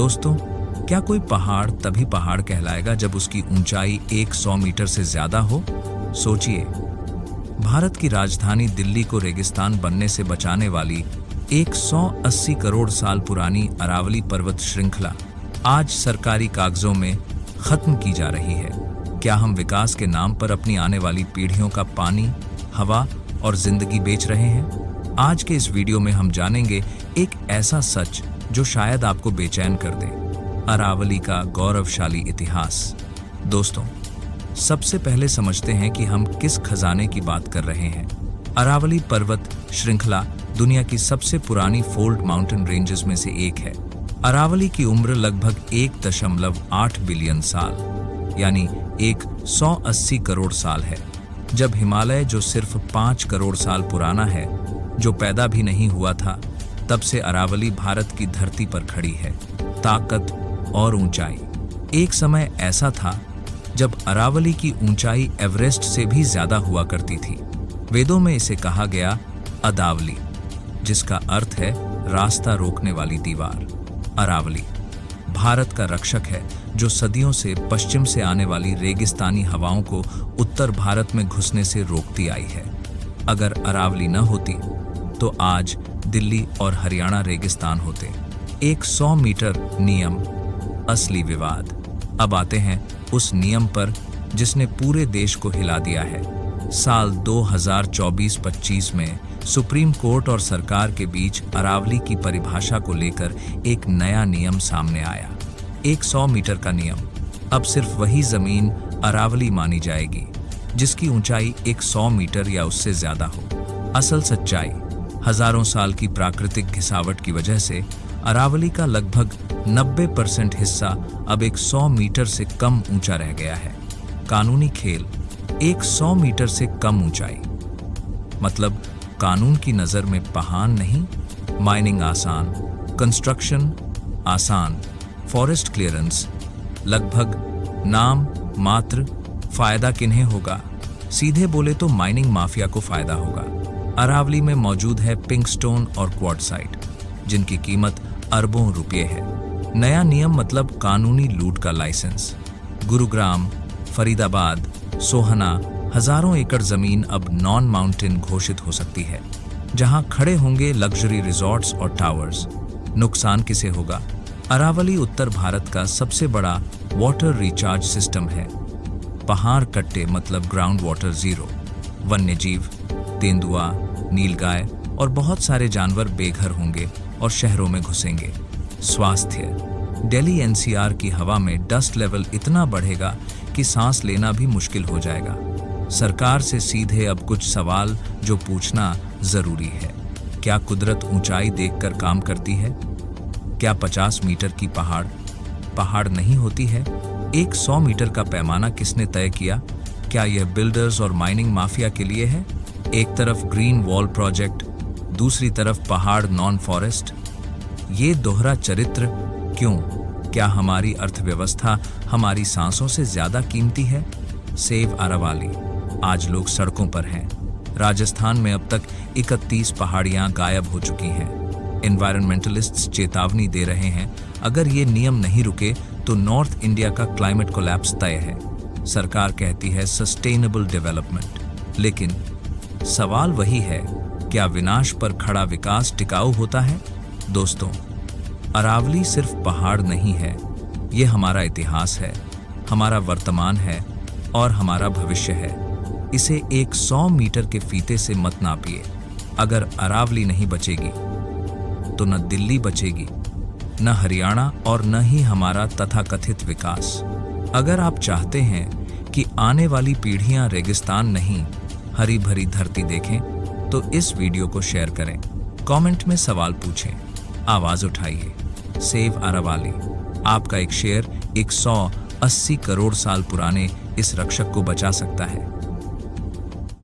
दोस्तों, क्या कोई पहाड़ तभी पहाड़ कहलाएगा जब उसकी ऊंचाई 100 मीटर से ज्यादा हो? सोचिए, भारत की राजधानी दिल्ली को रेगिस्तान बनने से बचाने वाली 180 करोड़ साल पुरानी अरावली पर्वत श्रृंखला आज सरकारी कागजों में खत्म की जा रही है। क्या हम विकास के नाम पर अपनी आने वाली पीढ़ियों का पानी, हवा और जिंदगी बेच रहे हैं? आज के इस वीडियो में हम जानेंगे एक ऐसा सच जो शायद आपको बेचैन कर दे, अरावली का गौरवशाली इतिहास। दोस्तों, सबसे पहले समझते हैं कि हम किस खजाने की बात कर रहे हैं। अरावली पर्वत श्रृंखला दुनिया की सबसे पुरानी फोल्ड माउंटेन रेंजेस में से एक है। अरावली की उम्र लगभग 1.8 बिलियन साल यानी 180 करोड़ साल है, जब हिमालय जो सिर्फ 5 करोड़ साल पुराना है, जो पैदा भी नहीं हुआ था, तब से अरावली भारत की धरती पर खड़ी है। ताकत और ऊंचाई। एक समय ऐसा था जब अरावली की ऊंचाई एवरेस्ट से भी ज्यादा हुआ करती थी। वेदों में इसे कहा गया अदावली, जिसका अर्थ है रास्ता रोकने वाली दीवार। अरावली भारत का रक्षक है, जो सदियों से पश्चिम से आने वाली रेगिस्तानी हवाओं को उत्तर भारत में घुसने से रोकती आई है। अगर अरावली न होती तो आज दिल्ली और हरियाणा रेगिस्तान होते। 100 मीटर नियम, असली विवाद। अब आते हैं उस नियम पर जिसने पूरे देश को हिला दिया है। साल 2024-25 में सुप्रीम कोर्ट और सरकार के बीच अरावली की परिभाषा को लेकर एक नया नियम सामने आया। 100 मीटर का नियम। अब सिर्फ वही जमीन अरावली मानी जाएगी जिसकी ऊंचाई 100 मीटर या उससे ज्यादा हो। असल सच्चाई, हजारों साल की प्राकृतिक घिसावट की वजह से अरावली का लगभग 90% हिस्सा अब 100 मीटर से कम ऊंचा रह गया है। कानूनी खेल, 100 मीटर से कम ऊंचाई मतलब कानून की नजर में पहाड़ नहीं, माइनिंग आसान, कंस्ट्रक्शन आसान, फॉरेस्ट क्लियरेंस लगभग नाम मात्र। फायदा किन्हें होगा? सीधे बोले तो माइनिंग माफिया को फायदा होगा। अरावली में मौजूद है पिंकस्टोन और क्वार्टसाइट, जिनकी कीमत अरबों रुपये है। नया नियम मतलब कानूनी लूट का लाइसेंस। गुरुग्राम, फरीदाबाद, सोहना, हजारों एकड़ जमीन अब नॉन माउंटेन घोषित हो सकती है, जहां खड़े होंगे लग्जरी रिजॉर्ट्स और टावर्स। नुकसान किसे होगा? अरावली उत्तर भारत का सबसे बड़ा वाटर रिचार्ज सिस्टम है। पहाड़ कट्टे मतलब ग्राउंड वाटर जीरो। वन्यजीव, तेंदुआ, नीलगाय और बहुत सारे जानवर बेघर होंगे और शहरों में घुसेंगे। स्वास्थ्य, दिल्ली एनसीआर की हवा में डस्ट लेवल इतना बढ़ेगा कि सांस लेना भी मुश्किल हो जाएगा। सरकार से सीधे अब कुछ सवाल जो पूछना जरूरी है। क्या कुदरत ऊंचाई देखकर काम करती है? क्या 50 मीटर की पहाड़ नहीं होती है? 100 मीटर का पैमाना किसने तय किया? क्या यह बिल्डर्स और माइनिंग माफिया के लिए है? एक तरफ ग्रीन वॉल प्रोजेक्ट, दूसरी तरफ पहाड़ नॉन फॉरेस्ट। ये दोहरा चरित्र क्यों? क्या हमारी अर्थव्यवस्था हमारी सांसों से ज्यादा कीमती है? सेव अरावली। आज लोग सड़कों पर हैं। राजस्थान में अब तक 31 पहाड़ियां गायब हो चुकी हैं। एनवायरमेंटलिस्ट्स चेतावनी दे रहे हैं, अगर ये नियम नहीं रुके तो नॉर्थ इंडिया का क्लाइमेट कोलैप्स तय है। सरकार कहती है सस्टेनेबल डेवलपमेंट, लेकिन सवाल वही है, क्या विनाश पर खड़ा विकास टिकाऊ होता है? दोस्तों, अरावली सिर्फ पहाड़ नहीं है, ये हमारा इतिहास है, हमारा वर्तमान है और हमारा भविष्य है। इसे 100 मीटर के फीते से मत नापिए। अगर अरावली नहीं बचेगी तो न दिल्ली बचेगी, न हरियाणा और न ही हमारा तथाकथित विकास। अगर आप चाहते हैं कि आने वाली पीढ़ियां रेगिस्तान नहीं, हरी भरी धरती देखें, तो इस वीडियो को शेयर करें, कमेंट में सवाल पूछें, आवाज उठाइए। सेव अरावली। आपका एक शेयर 180 करोड़ साल पुराने इस रक्षक को बचा सकता है।